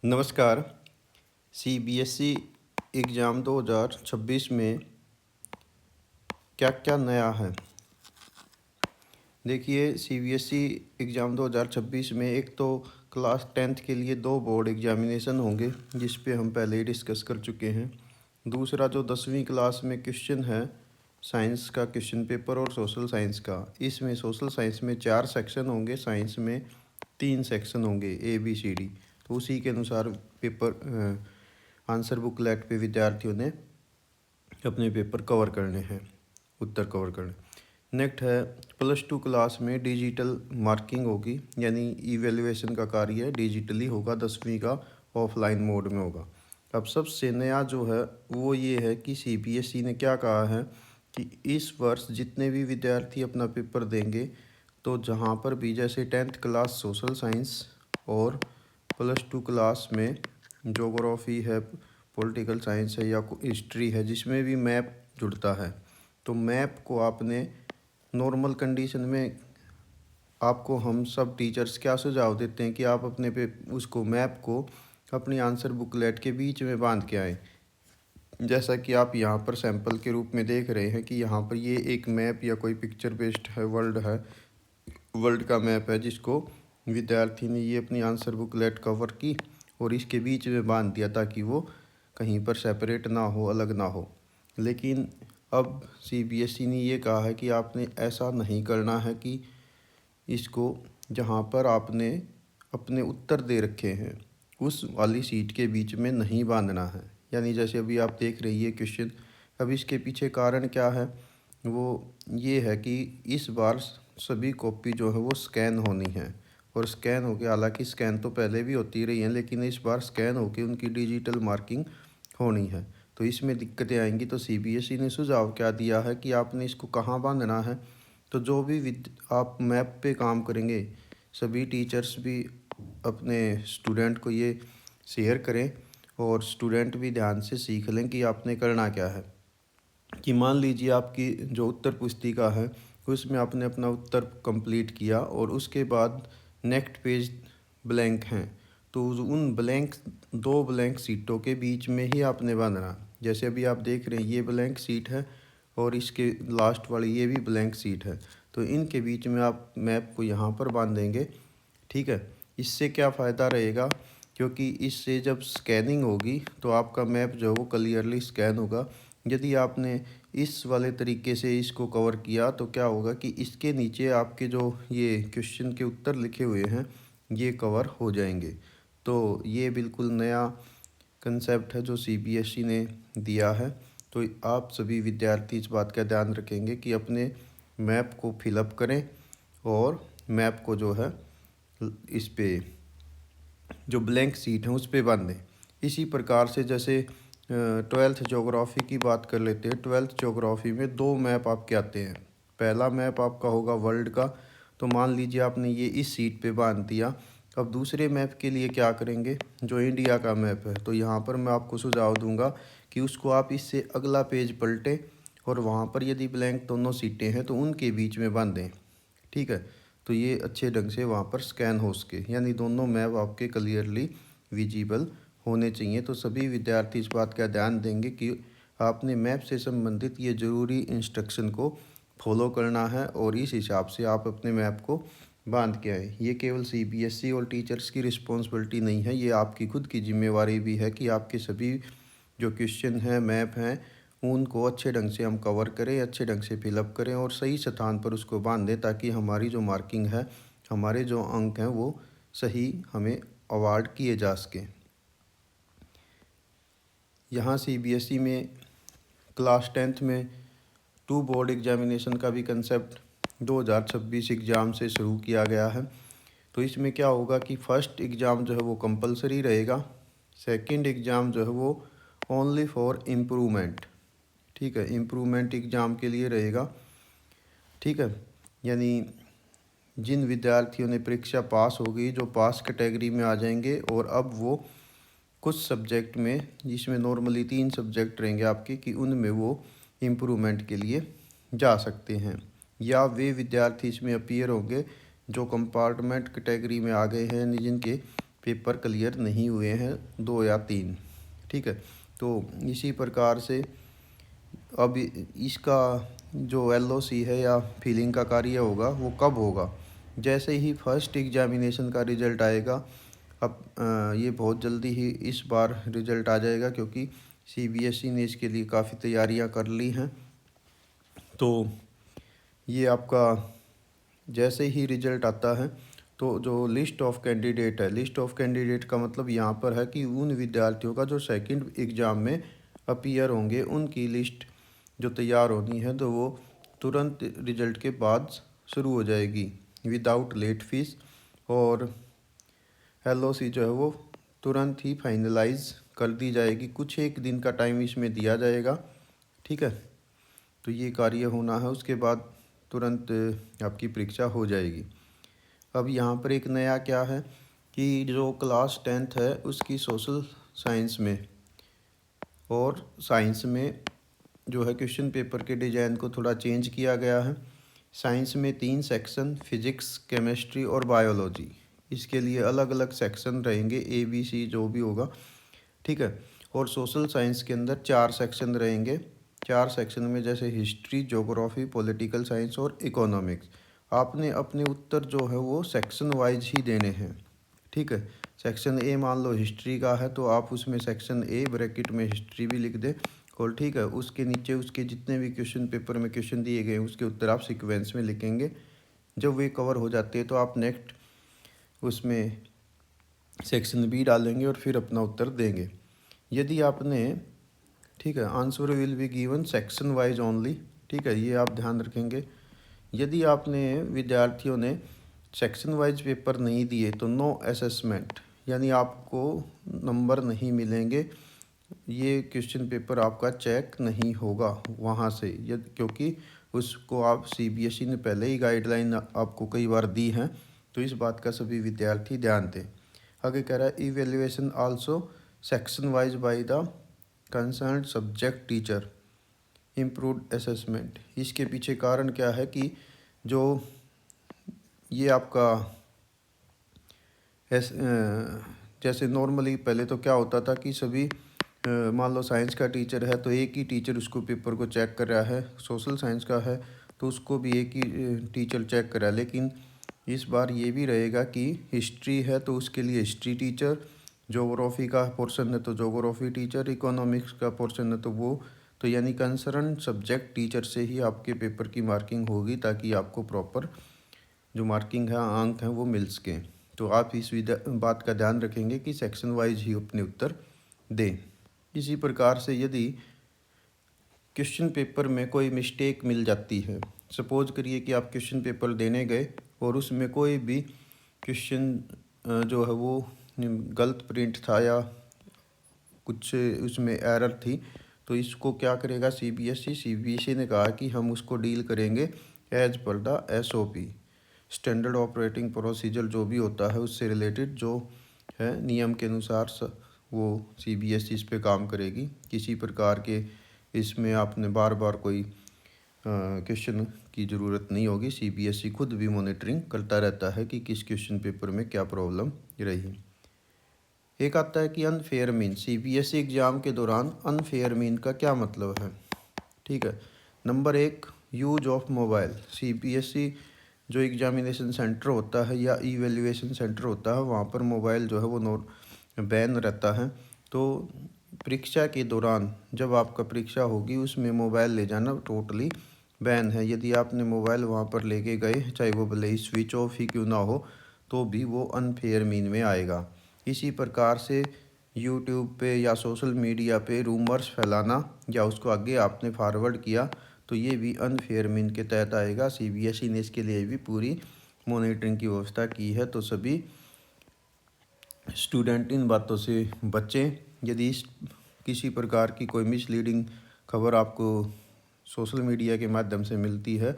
नमस्कार। CBSE exam 2026 में क्या क्या नया है। देखिए, सीबीएसई एग्ज़ाम 2026 में एक तो क्लास 10th के लिए 2 बोर्ड एग्जामिनेशन होंगे, जिस पे हम पहले ही डिस्कस कर चुके हैं। दूसरा जो 10वीं क्लास में क्वेश्चन है, साइंस का क्वेश्चन पेपर और सोशल साइंस का, इसमें सोशल साइंस में 4 सेक्शन होंगे, साइंस में 3 सेक्शन होंगे ABCD। तो उसी के अनुसार पेपर आंसर बुकलेट पे विद्यार्थियों ने अपने पेपर कवर करने हैं, उत्तर कवर करने। नेक्स्ट है +2 क्लास में डिजिटल मार्किंग होगी, यानी इवेल्युएशन का कार्य डिजिटली होगा, 10वीं का ऑफलाइन मोड में होगा। अब सबसे नया जो है वो ये है कि सीबीएसई ने क्या कहा है कि इस वर्ष जितने भी विद्यार्थी अपना पेपर देंगे, तो जहाँ पर भी जैसे 10th क्लास सोशल साइंस और +2 क्लास में ज्योग्राफी है, पॉलिटिकल साइंस है या हिस्ट्री है, जिसमें भी मैप जुड़ता है, तो मैप को आपने नॉर्मल कंडीशन में आपको हम सब टीचर्स क्या सुझाव देते हैं कि आप अपने पे उसको मैप को अपनी आंसर बुकलेट के बीच में बांध के आएँ। जैसा कि आप यहाँ पर सैंपल के रूप में देख रहे हैं कि यहाँ पर ये एक मैप या कोई पिक्चर बेस्ड है, वर्ल्ड का मैप है, जिसको विद्यार्थी ने ये अपनी आंसर बुकलेट कवर की और इसके बीच में बांध दिया ताकि वो कहीं पर सेपरेट ना हो, अलग ना हो। लेकिन अब सीबीएसई ने ये कहा है कि आपने ऐसा नहीं करना है कि इसको जहाँ पर आपने अपने उत्तर दे रखे हैं उस वाली सीट के बीच में नहीं बांधना है। यानी जैसे अभी आप देख रही है क्वेश्चन, अब इसके पीछे कारण क्या है, वो ये है कि इस बार सभी कॉपी जो है वो स्कैन होनी है, और स्कैन होके, हालांकि स्कैन तो पहले भी होती रही हैं, लेकिन इस बार स्कैन होके उनकी डिजिटल मार्किंग होनी है। तो इसमें दिक्कतें आएंगी। तो सीबीएसई ने सुझाव क्या दिया है कि आपने इसको कहाँ बांधना है। तो जो भी आप मैप पे काम करेंगे, सभी टीचर्स भी अपने स्टूडेंट को ये शेयर करें और स्टूडेंट भी ध्यान से सीख लें कि आपने करना क्या है। कि मान लीजिए आपकी जो उत्तर पुस्तिका है उसमें आपने अपना उत्तर कंप्लीट किया और उसके बाद नेक्स्ट पेज ब्लैंक हैं, तो उन ब्लैंक 2 ब्लैंक सीटों के बीच में ही आपने बांधना। जैसे अभी आप देख रहे हैं ये ब्लैंक सीट है और इसके लास्ट वाली ये भी ब्लैंक सीट है, तो इनके बीच में आप मैप को यहाँ पर बांध देंगे। ठीक है। इससे क्या फ़ायदा रहेगा, क्योंकि इससे जब स्कैनिंग होगी तो आपका मैप जो है वो क्लियरली स्कैन होगा। यदि आपने इस वाले तरीके से इसको कवर किया तो क्या होगा कि इसके नीचे आपके जो ये क्वेश्चन के उत्तर लिखे हुए हैं ये कवर हो जाएंगे। तो ये बिल्कुल नया कंसेप्ट है जो सीबीएसई ने दिया है। तो आप सभी विद्यार्थी इस बात का ध्यान रखेंगे कि अपने मैप को फिलअप करें और मैप को जो है इस पे जो ब्लैंक सीट है उस पे बांधें। इसी प्रकार से जैसे 12th ज्योग्राफी की बात कर लेते हैं। 12th ज्योग्राफी में 2 मैप आपके आते हैं। पहला मैप आपका होगा वर्ल्ड का, तो मान लीजिए आपने ये इस सीट पे बांध दिया। अब दूसरे मैप के लिए क्या करेंगे, जो इंडिया का मैप है, तो यहाँ पर मैं आपको सुझाव दूंगा कि उसको आप इससे अगला पेज पलटें और वहाँ पर यदि ब्लैंक दोनों सीटें हैं तो उनके बीच में बांधें। ठीक है। तो ये अच्छे ढंग से वहाँ पर स्कैन हो सके, यानी दोनों मैप आपके क्लियरली विजिबल होने चाहिए। तो सभी विद्यार्थी इस बात का ध्यान देंगे कि आपने मैप से संबंधित ये ज़रूरी इंस्ट्रक्शन को फॉलो करना है और इस हिसाब से आप अपने मैप को बांध के आए। ये केवल सीबीएसई और टीचर्स की रिस्पॉन्सिबिलिटी नहीं है, ये आपकी खुद की जिम्मेवारी भी है कि आपके सभी जो क्वेश्चन हैं, मैप हैं, उनको अच्छे ढंग से हम कवर करें, अच्छे ढंग से फिलअप करें और सही स्थान पर उसको बांध दें, ताकि हमारी जो मार्किंग है, हमारे जो अंक हैं, वो सही हमें अवार्ड किए जा सकें। यहाँ सीबीएसई में क्लास 10th में 2 बोर्ड एग्जामिनेशन का भी कंसेप्ट 2026 एग्ज़ाम से शुरू किया गया है। तो इसमें क्या होगा कि फर्स्ट एग्ज़ाम जो है वो कंपलसरी रहेगा, सेकंड एग्ज़ाम जो है वो ओनली फॉर इम्प्रूवमेंट। ठीक है, इम्प्रूवमेंट एग्ज़ाम के लिए रहेगा। ठीक है, यानी जिन विद्यार्थियों ने परीक्षा पास हो गई, जो पास कैटेगरी में आ जाएंगे, और अब वो कुछ सब्जेक्ट में, जिसमें नॉर्मली 3 सब्जेक्ट रहेंगे आपके, कि उनमें वो इम्प्रूवमेंट के लिए जा सकते हैं। या वे विद्यार्थी इसमें अपीयर होंगे जो कंपार्टमेंट कैटेगरी में आ गए हैं, जिनके पेपर क्लियर नहीं हुए हैं, 2 या 3। ठीक है, तो इसी प्रकार से अब इसका जो एलओसी है या फिलिंग का कार्य होगा वो कब होगा? जैसे ही फर्स्ट एग्जामिनेशन का रिज़ल्ट आएगा। अब ये बहुत जल्दी ही इस बार रिज़ल्ट आ जाएगा, क्योंकि सीबीएसई ने इसके लिए काफ़ी तैयारियां कर ली हैं। तो ये आपका जैसे ही रिज़ल्ट आता है तो जो लिस्ट ऑफ कैंडिडेट है, लिस्ट ऑफ कैंडिडेट का मतलब यहाँ पर है कि उन विद्यार्थियों का जो सेकंड एग्ज़ाम में अपीयर होंगे उनकी लिस्ट जो तैयार होनी है, तो वो तुरंत रिज़ल्ट के बाद शुरू हो जाएगी विदाउट लेट फीस। और एलओसी जो है वो तुरंत ही फाइनलाइज कर दी जाएगी। कुछ एक दिन का टाइम इसमें दिया जाएगा। ठीक है, तो ये कार्य होना है, उसके बाद तुरंत आपकी परीक्षा हो जाएगी। अब यहाँ पर एक नया क्या है कि जो क्लास 10th है उसकी सोशल साइंस में और साइंस में जो है क्वेश्चन पेपर के डिज़ाइन को थोड़ा चेंज किया गया है। साइंस में 3 सेक्शन, फिजिक्स, केमिस्ट्री और बायोलॉजी, इसके लिए अलग अलग सेक्शन रहेंगे, ए बी सी जो भी होगा। ठीक है, और सोशल साइंस के अंदर 4 सेक्शन रहेंगे। 4 सेक्शन में जैसे हिस्ट्री, ज्योग्राफी, पॉलिटिकल साइंस और इकोनॉमिक्स। आपने अपने उत्तर जो है वो सेक्शन वाइज ही देने हैं। ठीक है, सेक्शन ए मान लो हिस्ट्री का है तो आप उसमें सेक्शन ए ब्रैकेट में हिस्ट्री भी लिख दें। और ठीक है, उसके नीचे उसके जितने भी क्वेश्चन पेपर में क्वेश्चन दिए गए हैं उसके उत्तर आप सीक्वेंस में लिखेंगे। जब वे कवर हो जाते हैं तो आप नेक्स्ट उसमें सेक्शन बी डालेंगे और फिर अपना उत्तर देंगे। यदि आपने, ठीक है, answer will be given section wise only. ठीक है, ये आप ध्यान रखेंगे। यदि आपने विद्यार्थियों ने सेक्शन वाइज पेपर नहीं दिए तो नो असेसमेंट, यानी आपको नंबर नहीं मिलेंगे। ये क्वेश्चन पेपर आपका चेक नहीं होगा वहाँ से, यदि क्योंकि उसको आप सीबीएसई ने पहले ही गाइडलाइन आपको कई बार दी हैं, तो इस बात का सभी विद्यार्थी ध्यान दें। आगे कह रहा है evaluation also section wise by the concerned subject teacher improved assessment. इसके पीछे कारण क्या है कि जो ये आपका जैसे नॉर्मली पहले तो क्या होता था कि सभी मान लो साइंस का टीचर है तो एक ही टीचर उसको पेपर को चेक कर रहा है, सोशल साइंस का है तो उसको भी एक ही टीचर चेक कर रहा है। लेकिन इस बार ये भी रहेगा कि हिस्ट्री है तो उसके लिए हिस्ट्री टीचर, ज्योग्राफी का पोर्शन है तो ज्योग्राफी टीचर, इकोनॉमिक्स का पोर्शन है तो वो, तो यानी कंसर्न सब्जेक्ट टीचर से ही आपके पेपर की मार्किंग होगी, ताकि आपको प्रॉपर जो मार्किंग है, अंक हैं, वो मिल सकें। तो आप इस बात का ध्यान रखेंगे कि सेक्शन वाइज ही अपने उत्तर दें। इसी प्रकार से यदि क्वेश्चन पेपर में कोई मिस्टेक मिल जाती है, सपोज करिए कि आप क्वेश्चन पेपर देने गए और उसमें कोई भी क्वेश्चन जो है वो गलत प्रिंट था या कुछ उसमें एरर थी, तो इसको क्या करेगा सीबीएसई ने कहा कि हम उसको डील करेंगे as per the SOP, standard operating procedure जो भी होता है उससे रिलेटेड जो है नियम के अनुसार वो सीबीएसई इस पे काम करेगी। किसी प्रकार के इसमें आपने बार बार कोई क्वेश्चन की ज़रूरत नहीं होगी। सीबीएसई खुद भी मॉनिटरिंग करता रहता है कि किस क्वेश्चन पेपर में क्या प्रॉब्लम रही। एक आता है कि अनफेयर मीन, सीबीएसई एग्ज़ाम के दौरान अनफेयर मीन का क्या मतलब है। ठीक है, number 1 use of mobile. CBSE जो एग्जामिनेशन सेंटर होता है या इवेल्युएशन सेंटर होता है वहाँ पर मोबाइल जो है वो बैन रहता है। तो परीक्षा के दौरान जब आपका परीक्षा होगी उसमें मोबाइल ले जाना टोटली बैन है। यदि आपने मोबाइल वहाँ पर लेके गए, चाहे वो भले ही स्विच ऑफ ही क्यों ना हो, तो भी वो अनफेयर मीन में आएगा। इसी प्रकार से यूट्यूब पे या सोशल मीडिया पे रूमर्स फैलाना या उसको आगे आपने फॉरवर्ड किया तो ये भी अनफेयर मीन के तहत आएगा। सीबीएसई ने इसके लिए भी पूरी मॉनिटरिंग की व्यवस्था की है, तो सभी स्टूडेंट इन बातों से बचें। यदि किसी प्रकार की कोई मिसलीडिंग खबर आपको सोशल मीडिया के माध्यम से मिलती है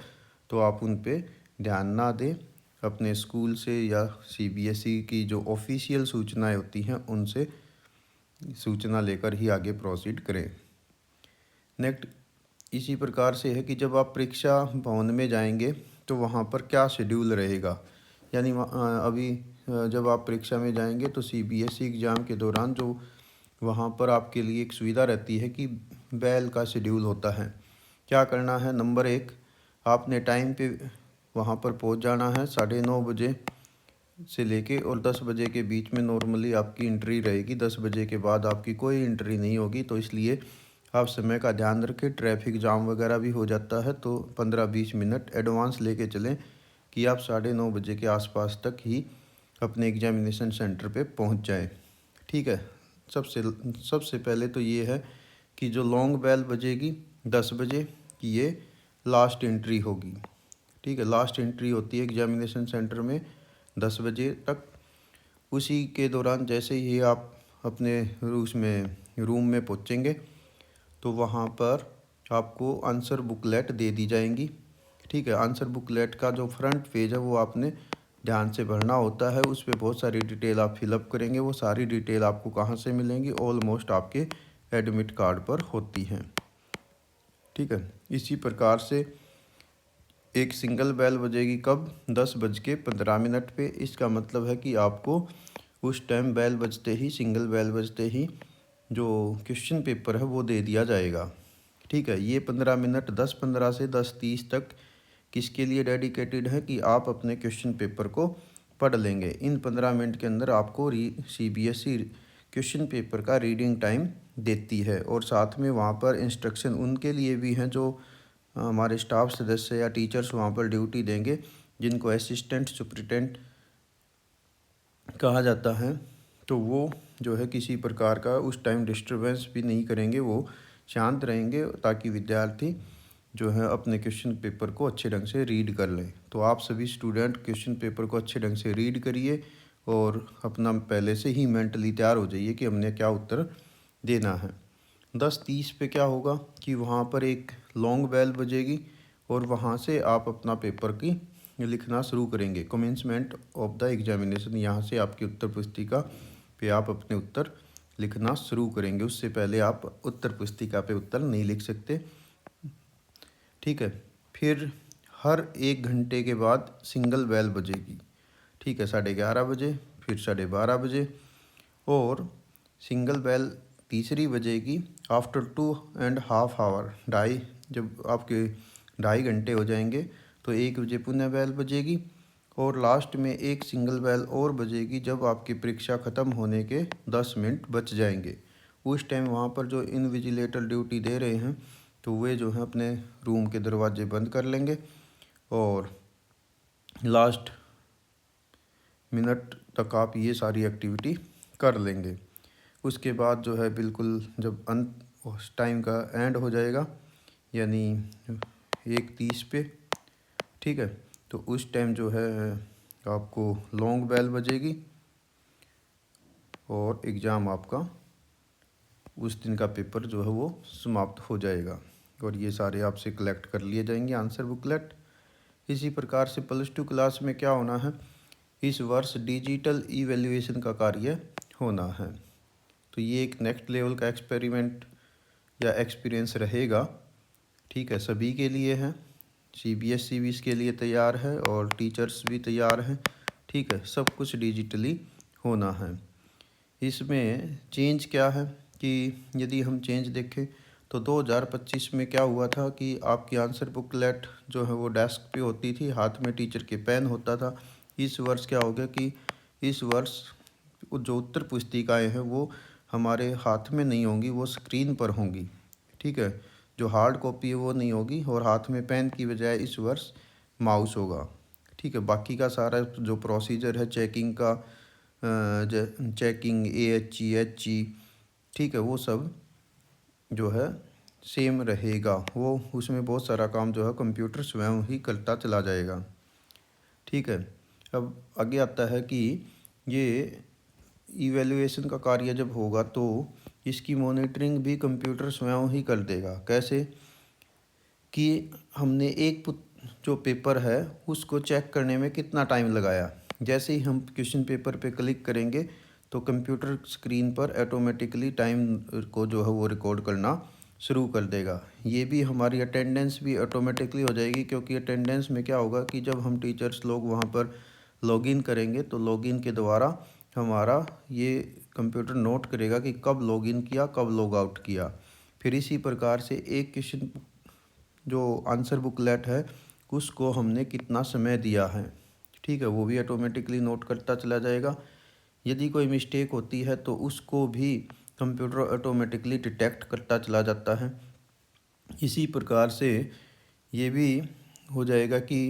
तो आप उन पे ध्यान ना दें। अपने स्कूल से या सीबीएसई की जो ऑफिशियल सूचनाएं होती हैं उनसे सूचना लेकर ही आगे प्रोसीड करें। नेक्स्ट इसी प्रकार से है कि जब आप परीक्षा भवन में जाएंगे तो वहाँ पर क्या शेड्यूल रहेगा। यानी अभी जब आप परीक्षा में जाएंगे तो सीबीएसई एग्ज़ाम के दौरान जो वहाँ पर आपके लिए एक सुविधा रहती है कि बैल का शेड्यूल होता है। क्या करना है, नंबर 1, आपने टाइम पे वहाँ पर पहुँच जाना है। 9:30 बजे से लेके और 10 बजे के बीच में नॉर्मली आपकी एंट्री रहेगी। 10 बजे के बाद आपकी कोई एंट्री नहीं होगी, तो इसलिए आप समय का ध्यान रखें। ट्रैफिक जाम वगैरह भी हो जाता है, तो 15-20 मिनट एडवांस लेके चलें कि आप 9:30 बजे के आसपास तक ही अपने एग्जामिनेशन सेंटर पे पहुंच जाएं। ठीक है। सबसे सबसे पहले तो ये है कि जो लॉन्ग बेल बजेगी 10 बजे की, ये लास्ट एंट्री होगी। ठीक है, लास्ट एंट्री होती है एग्जामिनेशन सेंटर में 10 बजे तक। उसी के दौरान जैसे ही आप अपने रूम में पहुंचेंगे तो वहाँ पर आपको आंसर बुकलेट दे दी जाएंगी। ठीक है, आंसर बुकलेट का जो फ्रंट पेज है वो आपने ध्यान से भरना होता है। उस पर बहुत सारी डिटेल आप फिलअप करेंगे। वो सारी डिटेल आपको कहाँ से मिलेंगी, ऑलमोस्ट आपके एडमिट कार्ड पर होती हैं। ठीक है, इसी प्रकार से एक सिंगल बेल बजेगी कब, 10:15 पे। इसका मतलब है कि आपको उस टाइम बेल बजते ही, सिंगल बेल बजते ही जो क्वेश्चन पेपर है वो दे दिया जाएगा। ठीक है, ये 15 मिनट 10:15 से 10:30 तक किसके लिए डेडिकेटेड है कि आप अपने क्वेश्चन पेपर को पढ़ लेंगे। इन 15 मिनट के अंदर आपको सीबीएसई क्वेश्चन पेपर का रीडिंग टाइम देती है, और साथ में वहाँ पर इंस्ट्रक्शन उनके लिए भी हैं जो हमारे स्टाफ सदस्य या टीचर्स वहाँ पर ड्यूटी देंगे, जिनको असिस्टेंट सुपरिटेंडेंट कहा जाता है। तो वो जो है किसी प्रकार का उस टाइम डिस्टरबेंस भी नहीं करेंगे, वो शांत रहेंगे ताकि विद्यार्थी जो है अपने क्वेश्चन पेपर को अच्छे ढंग से रीड कर लें। तो आप सभी स्टूडेंट क्वेश्चन पेपर को अच्छे ढंग से रीड करिए और अपना पहले से ही मेंटली तैयार हो जाइए कि हमने क्या उत्तर देना है। 10:30 पे क्या होगा कि वहाँ पर एक लॉन्ग बेल बजेगी और वहाँ से आप अपना पेपर की लिखना शुरू करेंगे। कमेंसमेंट ऑफ द एग्जामिनेशन, यहाँ से आपकी उत्तर पुस्तिका पे आप अपने उत्तर लिखना शुरू करेंगे। उससे पहले आप उत्तर पुस्तिका पे उत्तर नहीं लिख सकते। ठीक है, फिर हर 1 घंटे के बाद सिंगल बेल बजेगी। ठीक है, 11:30 बजे, फिर 12:30 बजे, और सिंगल बेल तीसरी बजेगी आफ्टर 2.5 आवर। जब आपके 2.5 घंटे हो जाएंगे तो 1 बजे पुनः बेल बजेगी, और लास्ट में एक सिंगल बेल और बजेगी जब आपकी परीक्षा ख़त्म होने के 10 मिनट बच जाएंगे। उस टाइम वहाँ पर जो इन्विजिलेटर ड्यूटी दे रहे हैं तो वे जो है अपने रूम के दरवाजे बंद कर लेंगे और लास्ट मिनट तक आप ये सारी एक्टिविटी कर लेंगे। उसके बाद जो है बिल्कुल जब अंत उस टाइम का एंड हो जाएगा, यानी 1:30 पे, ठीक है, तो उस टाइम जो है आपको लॉन्ग बेल बजेगी और एग्ज़ाम आपका उस दिन का पेपर जो है वो समाप्त हो जाएगा, और ये सारे आपसे कलेक्ट कर लिए जाएंगे आंसर बुकलेट। इसी प्रकार से +2 क्लास में क्या होना है, इस वर्ष डिजिटल इवैल्यूएशन का कार्य होना है। तो ये एक नेक्स्ट लेवल का एक्सपेरिमेंट या एक्सपीरियंस रहेगा। ठीक है, सभी के लिए है, सीबीएसई भी इसके लिए तैयार है और टीचर्स भी तैयार हैं। ठीक है, सब कुछ डिजिटली होना है। इसमें चेंज क्या है कि यदि हम चेंज देखें तो 2025 में क्या हुआ था कि आपकी आंसर बुकलेट जो है वो डेस्क पे होती थी, हाथ में टीचर के पेन होता था। इस वर्ष क्या हो गया कि इस वर्ष जो उत्तर पुस्तिकाएँ हैं वो हमारे हाथ में नहीं होंगी, वो स्क्रीन पर होंगी। ठीक है, जो हार्ड कॉपी है वो नहीं होगी और हाथ में पेन की बजाय इस वर्ष माउस होगा। ठीक है, बाकी का सारा जो प्रोसीजर है चेकिंग का, चेकिंग AHE, ठीक है, वो सब जो है सेम रहेगा। वो उसमें बहुत सारा काम जो है कंप्यूटर स्वयं ही करता चला जाएगा। ठीक है, अब आगे आता है कि ये इवैल्यूएशन का कार्य जब होगा तो इसकी मॉनिटरिंग भी कंप्यूटर स्वयं ही कर देगा। कैसे कि हमने जो पेपर है उसको चेक करने में कितना टाइम लगाया। जैसे ही हम क्वेश्चन पेपर पे क्लिक करेंगे तो कंप्यूटर स्क्रीन पर ऑटोमेटिकली टाइम को जो है वो रिकॉर्ड करना शुरू कर देगा। ये भी हमारी अटेंडेंस भी ऑटोमेटिकली हो जाएगी, क्योंकि अटेंडेंस में क्या होगा कि जब हम टीचर्स लोग वहाँ पर लॉगिन करेंगे तो लॉगिन के द्वारा हमारा ये कंप्यूटर नोट करेगा कि कब लॉगिन किया, कब लॉग आउट किया। फिर इसी प्रकार से एक क्वेश्चन जो आंसर बुकलेट है उसको हमने कितना समय दिया है, ठीक है, वो भी ऑटोमेटिकली नोट करता चला जाएगा। यदि कोई मिस्टेक होती है तो उसको भी कंप्यूटर ऑटोमेटिकली डिटेक्ट करता चला जाता है। इसी प्रकार से ये भी हो जाएगा कि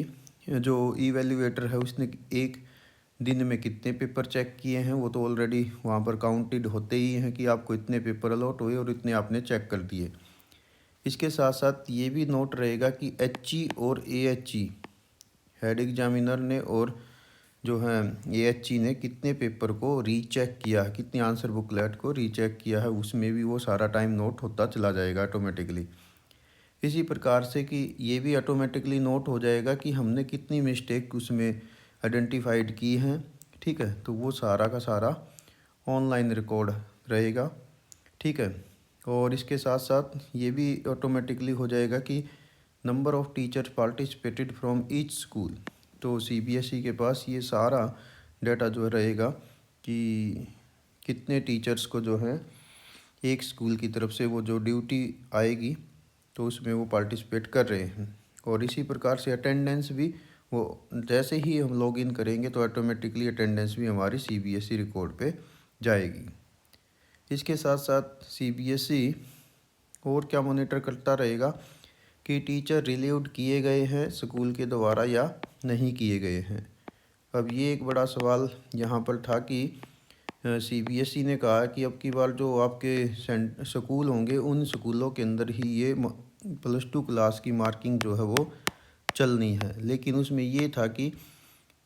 जो इवैल्यूएटर है उसने एक दिन में कितने पेपर चेक किए हैं, वो तो ऑलरेडी वहाँ पर काउंटेड होते ही हैं कि आपको इतने पेपर अलॉट हुए और इतने आपने चेक कर दिए। इसके साथ साथ ये भी नोट रहेगा कि HE और AHE हेड एग्जामिनर ने और जो है AHE ने कितने पेपर को रीचेक किया है, कितने आंसर बुकलेट को रीचेक किया है, उसमें भी वो सारा टाइम नोट होता चला जाएगा ऑटोमेटिकली। इसी प्रकार से कि ये भी ऑटोमेटिकली नोट हो जाएगा कि हमने कितनी मिस्टेक उसमें आइडेंटिफाइड की हैं, ठीक है, तो वो सारा का सारा ऑनलाइन रिकॉर्ड रहेगा, ठीक है। और इसके साथ साथ ये भी ऑटोमेटिकली हो जाएगा कि number of teachers participated from each school. तो CBSE के पास ये सारा डाटा जो रहेगा कि कितने टीचर्स को जो है एक स्कूल की तरफ से वो जो ड्यूटी आएगी तो उसमें वो पार्टिसिपेट कर रहे हैं। और इसी प्रकार से अटेंडेंस भी वो जैसे ही हम लॉगिन करेंगे तो ऑटोमेटिकली अटेंडेंस भी हमारी CBSE रिकॉर्ड पे जाएगी। इसके साथ साथ CBSE और क्या मॉनिटर करता रहेगा कि टीचर रिलीव्ड किए गए हैं स्कूल के द्वारा या नहीं किए गए हैं। अब ये एक बड़ा सवाल यहाँ पर था कि CBSE ने कहा कि अब की बार जो आपके स्कूल होंगे उन स्कूलों के अंदर ही ये +2 क्लास की मार्किंग जो है वो चलनी है। लेकिन उसमें ये था कि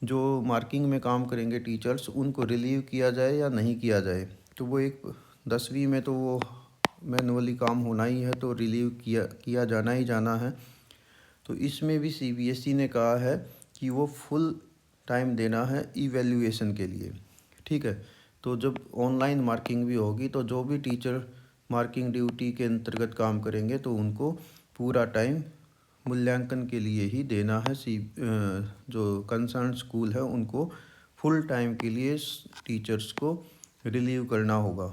जो मार्किंग में काम करेंगे टीचर्स उनको रिलीव किया जाए या नहीं किया जाए। तो वो एक 10वीं में तो वो मैनुअली काम होना ही है, तो रिलीव किया जाना ही जाना है। तो इसमें भी CBSE ने कहा है कि वो फुल टाइम देना है इवैल्यूएशन के लिए, ठीक है। तो जब ऑनलाइन मार्किंग भी होगी तो जो भी टीचर मार्किंग ड्यूटी के अंतर्गत काम करेंगे तो उनको पूरा टाइम मूल्यांकन के लिए ही देना है। जो कंसर्न स्कूल है उनको फुल टाइम के लिए टीचर्स को रिलीव करना होगा।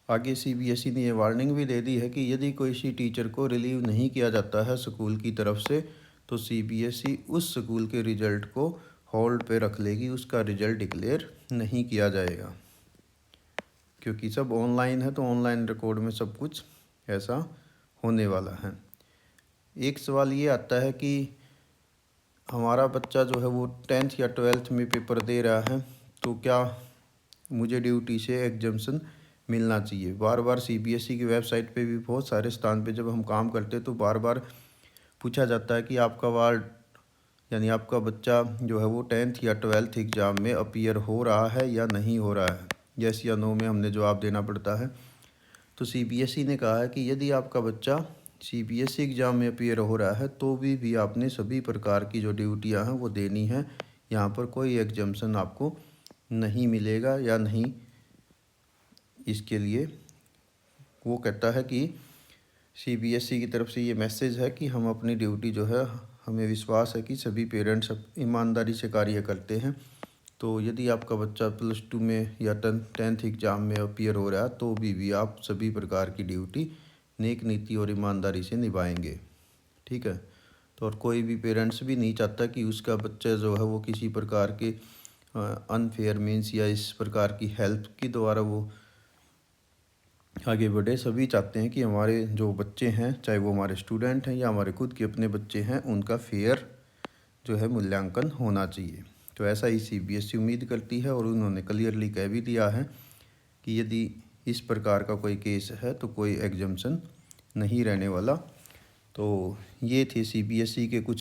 आगे CBSE ने ये वार्निंग भी दे दी है कि यदि कोई सी टीचर को रिलीव नहीं किया जाता है स्कूल की तरफ से तो CBSE उस स्कूल के रिज़ल्ट को होल्ड पे रख लेगी, उसका रिज़ल्ट डिक्लेयर नहीं किया जाएगा। क्योंकि सब ऑनलाइन है तो ऑनलाइन रिकॉर्ड में सब कुछ ऐसा होने वाला है। एक सवाल ये आता है कि हमारा बच्चा जो है वो 10th या 12th में पेपर दे रहा है तो क्या मुझे ड्यूटी से एग्जम्पशन मिलना चाहिए। बार बार CBSE की वेबसाइट पे भी बहुत सारे स्थान पे जब हम काम करते तो बार बार पूछा जाता है कि आपका वार्ड यानी आपका बच्चा जो है वो 10th या 12th एग्ज़ाम में अपीयर हो रहा है या नहीं हो रहा है, यस या नो में हमने जवाब देना पड़ता है। तो CBSE ने कहा है कि यदि आपका बच्चा CBSE एग्ज़ाम में अपीयर हो रहा है तो भी आपने सभी प्रकार की जो ड्यूटियां हैं वो देनी है। यहाँ पर कोई एग्जम्पशन आपको नहीं मिलेगा या नहीं। इसके लिए वो कहता है कि CBSE की तरफ से ये मैसेज है कि हम अपनी ड्यूटी जो है, हमें विश्वास है कि सभी पेरेंट्स ईमानदारी से कार्य करते हैं। तो यदि आपका बच्चा +2 में या 10th एग्ज़ाम में अपीयर हो रहा है तो भी आप सभी प्रकार की ड्यूटी नेक नीति और ईमानदारी से निभाएंगे, ठीक है। तो और कोई भी पेरेंट्स भी नहीं चाहता कि उसका बच्चा जो है वो किसी प्रकार के अनफेयर मीन्स या इस प्रकार की हेल्प के द्वारा वो आगे बढ़े। सभी चाहते हैं कि हमारे जो बच्चे हैं, चाहे वो हमारे स्टूडेंट हैं या हमारे खुद के अपने बच्चे हैं, उनका फेयर जो है मूल्यांकन होना चाहिए। तो ऐसा ही CBSE उम्मीद करती है और उन्होंने क्लियरली कह भी दिया है कि यदि इस प्रकार का कोई केस है तो कोई एग्जम्पशन नहीं रहने वाला। तो ये थे CBSE के कुछ